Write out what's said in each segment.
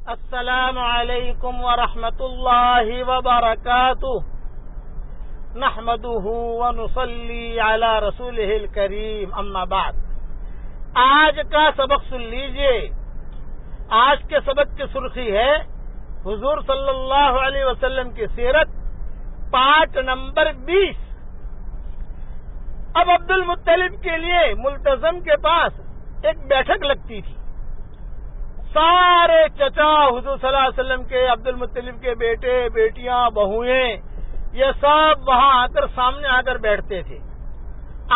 السلام علیکم ورحمۃ اللہ وبرکاتہ نحمده ونصلی علی رسولہ الکریم اما بعد. آج کا سبق سن لیجئے. آج کے سبق کی سرخی ہے حضور صلی اللہ علیہ وسلم کی سیرت پارٹ نمبر 20. اب عبد المطلب کے لیے ملتزم کے پاس ایک بیٹھک لگتی تھی. سارے چچا حضور صلی اللہ علیہ وسلم کے، عبد المطلب کے بیٹے بیٹیاں بہویں، یہ سب وہاں آ کر سامنے آ کر بیٹھتے تھے.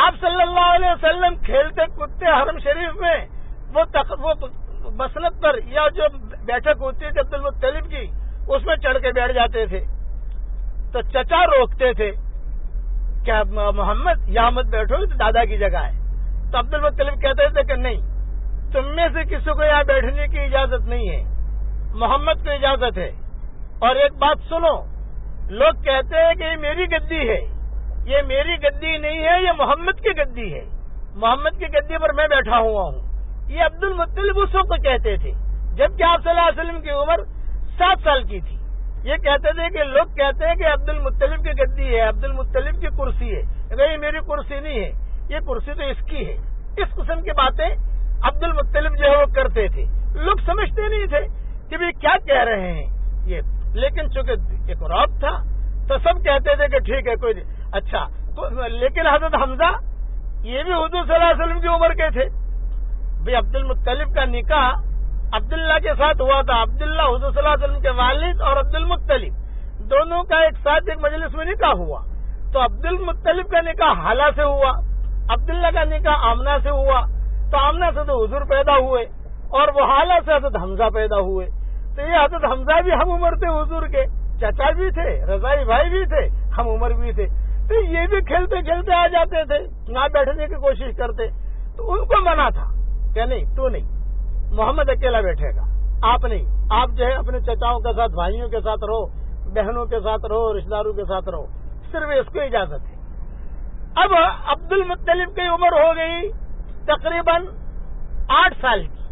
آپ صلی اللہ علیہ وسلم کھیلتے کودتے حرم شریف میں وہ مسند پر یا جو بیٹھک ہوتی تھی عبد المطلب کی، اس میں چڑھ کے بیٹھ جاتے تھے. تو چچا روکتے تھے کہ محمد یہاں مت بیٹھو، تو دادا کی جگہ ہے. تو عبد المطلب کہتے تھے کہ نہیں، تم میں سے کسی کو یہاں بیٹھنے کی اجازت نہیں ہے، محمد کو اجازت ہے. اور ایک بات سنو، لوگ کہتے ہیں کہ یہ میری گدی ہے. یہ میری گدی نہیں ہے، یہ محمد کی گدی ہے. محمد کی گدی پر میں بیٹھا ہوا ہوں. یہ عبد المطلب اس وقت کہتے تھے جبکہ آپ صلی اللہ علیہ وسلم کی عمر 7 سال کی تھی. یہ کہتے تھے کہ لوگ کہتے ہیں کہ عبد المطلب کی گدی ہے، عبد المطلب کی کرسی ہے. یہ میری کرسی نہیں ہے، یہ کرسی تو اس کی ہے. اس قسم کی باتیں عبد المطلب جو ہے وہ کرتے تھے. لوگ سمجھتے نہیں تھے کہ بھی کیا کہہ رہے ہیں یہ، لیکن چونکہ ایک رعب تھا تو سب کہتے تھے کہ ٹھیک ہے کوئی اچھا. لیکن حضرت حمزہ یہ بھی حضور صلی اللہ علیہ وسلم کی عمر کے تھے. بھائی عبد المطلب کا نکاح عبداللہ کے ساتھ ہوا تھا. عبداللہ حضور صلی اللہ علیہ وسلم کے والد اور عبد المطلب دونوں کا ایک ساتھ ایک مجلس میں نکاح ہوا. تو عبد المطلب کا نکاح حالہ سے ہوا، عبداللہ کا نکاح آمنہ سے ہوا. تو آمنہ سے تو حضور پیدا ہوئے اور وہ حالہ سے حضرت حمزہ پیدا ہوئے. تو یہ حضرت حمزہ بھی ہم عمر تھے حضور کے، چچا بھی تھے، رضائی بھائی بھی تھے، ہم عمر بھی تھے. تو یہ بھی کھیلتے کھیلتے آ جاتے تھے، نہ بیٹھنے کی کوشش کرتے. تو ان کو منع تھا کہ نہیں، تو نہیں، محمد اکیلا بیٹھے گا، آپ نہیں. آپ جو ہے اپنے چچاؤں کے ساتھ، بھائیوں کے ساتھ رہو، بہنوں کے ساتھ رہو، رشتہ داروں کے ساتھ رہو. صرف اس کو اجازت ہے. اب عبد المطلب کی عمر ہو گئی تقریباً 8 سال کی.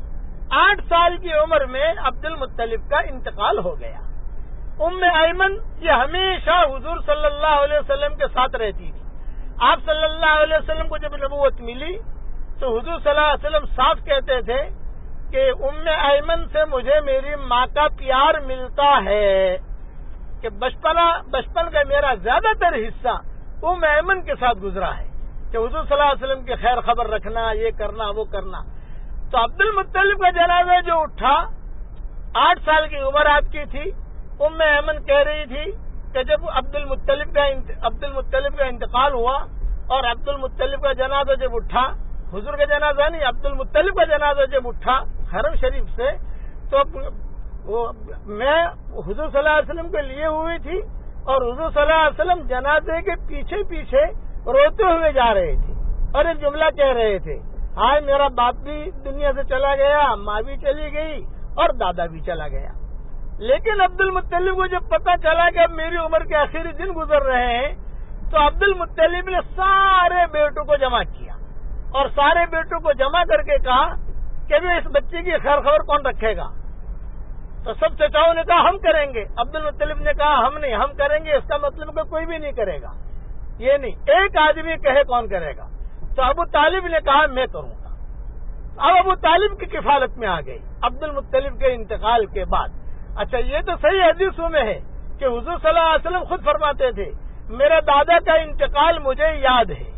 8 سال کی عمر میں عبد المطلب کا انتقال ہو گیا. ام ایمن یہ ہمیشہ حضور صلی اللہ علیہ وسلم کے ساتھ رہتی تھی. آپ صلی اللہ علیہ وسلم کو جب نبوت ملی تو حضور صلی اللہ علیہ وسلم صاف کہتے تھے کہ ام ایمن سے مجھے میری ماں کا پیار ملتا ہے، کہ بچپن کا میرا زیادہ تر حصہ ام ایمن کے ساتھ گزرا ہے، کہ حضور صلی اللہ علیہ وسلم کی خیر خبر رکھنا، یہ کرنا وہ کرنا. تو عبد المطلب کا جنازہ جو اٹھا، 8 سال کی عمر آپ کی تھی. ام ایمن کہہ رہی تھی کہ جب عبد المطلب کا انتقال ہوا اور عبد المطلب کا جنازہ جب اٹھا، حضور کا جنازہ نہیں، عبد المطلب کا جنازہ جب اٹھا حرم شریف سے، تو میں حضور صلی اللہ علیہ وسلم کو لیے ہوئی تھی اور حضور صلی اللہ علیہ وسلم جنازے کے پیچھے پیچھے روتے ہوئے جا رہے تھے اور ایک جملہ کہہ رہے تھے، ہائے میرا باپ بھی دنیا سے چلا گیا، ماں بھی چلی گئی اور دادا بھی چلا گیا. لیکن عبد المطلب کو جب پتا چلا کہ اب میری عمر کے آخری دن گزر رہے ہیں، تو عبد المطلب نے سارے بیٹوں کو جمع کیا اور سارے بیٹوں کو جمع کر کے کہا کہ ابھی اس بچے کی خیر خبر کون رکھے گا. تو سب چچاؤں نے کہا ہم کریں گے. عبد المطلب نے کہا ہم نہیں، ہم کریں گے. اس کا مطلب کہ کوئی بھی نہیں کرے گا، یہ نہیں، ایک آدمی کہے کون کرے گا. تو ابو طالب نے کہا میں کروں گا. اب ابو طالب کی کفالت میں آ گئی عبد المطلب کے انتقال کے بعد. اچھا یہ تو صحیح حدیثوں میں ہے کہ حضور صلی اللہ علیہ وسلم خود فرماتے تھے میرے دادا کا انتقال مجھے یاد ہے،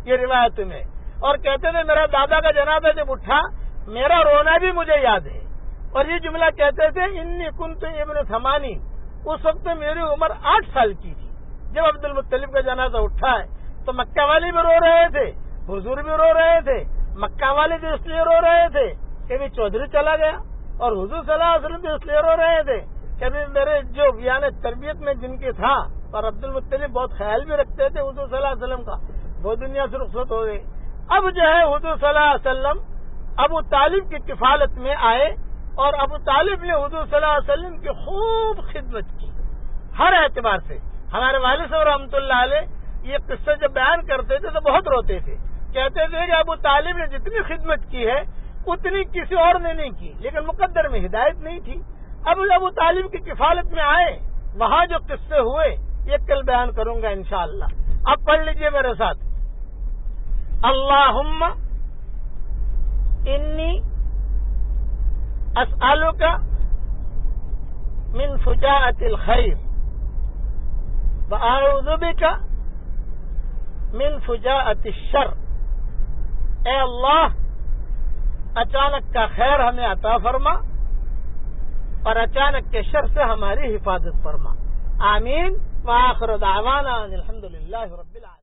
یہ روایت میں، اور کہتے تھے میرا دادا کا جنازہ جب اٹھا میرا رونا بھی مجھے یاد ہے. اور یہ جملہ کہتے تھے انی کنت ابن 8، اس وقت میری عمر 8 سال کی تھی جب عبد المطلب کا جنازہ اٹھا ہے. تو مکہ والے بھی رو رہے تھے، حضور بھی رو رہے تھے. مکہ والے جو اس لیے رو رہے تھے کہ بھی چودھری چلا گیا، اور حضور صلی اللہ علیہ وسلم بھی اس لیے رو رہے تھے کہ بھی میرے جو یعنی تربیت میں جن کی تھا، اور عبد المطلب بہت خیال بھی رکھتے تھے حضور صلی اللہ علیہ وسلم کا، وہ دنیا سے رخصت ہو گئے. اب جو ہے حضور صلی اللہ علیہ وسلم ابو طالب کی کفالت میں آئے اور ابو طالب نے حضور صلی اللہ علیہ وسلم کی خوب خدمت کی ہر اعتبار سے. ہمارے والد صاحب رحمۃ اللہ علیہ یہ قصہ جب بیان کرتے تھے تو بہت روتے تھے. کہتے تھے کہ ابو طالب نے جتنی خدمت کی ہے اتنی کسی اور نے نہیں کی، لیکن مقدر میں ہدایت نہیں تھی. ابو طالب کی کفالت میں آئے، وہاں جو قصے ہوئے یہ کل بیان کروں گا انشاءاللہ۔ اب پڑھ لیجئے میرے ساتھ، اللہم انی اسألک من فجاءۃ الخیر وأعوذ بک من فجاءۃ الشر۔ اے اللہ، اچانک کا خیر ہمیں عطا فرما اور اچانک کے شر سے ہماری حفاظت فرما۔ آمین۔ وآخر دعوانا ان الحمد للہ رب العالمین۔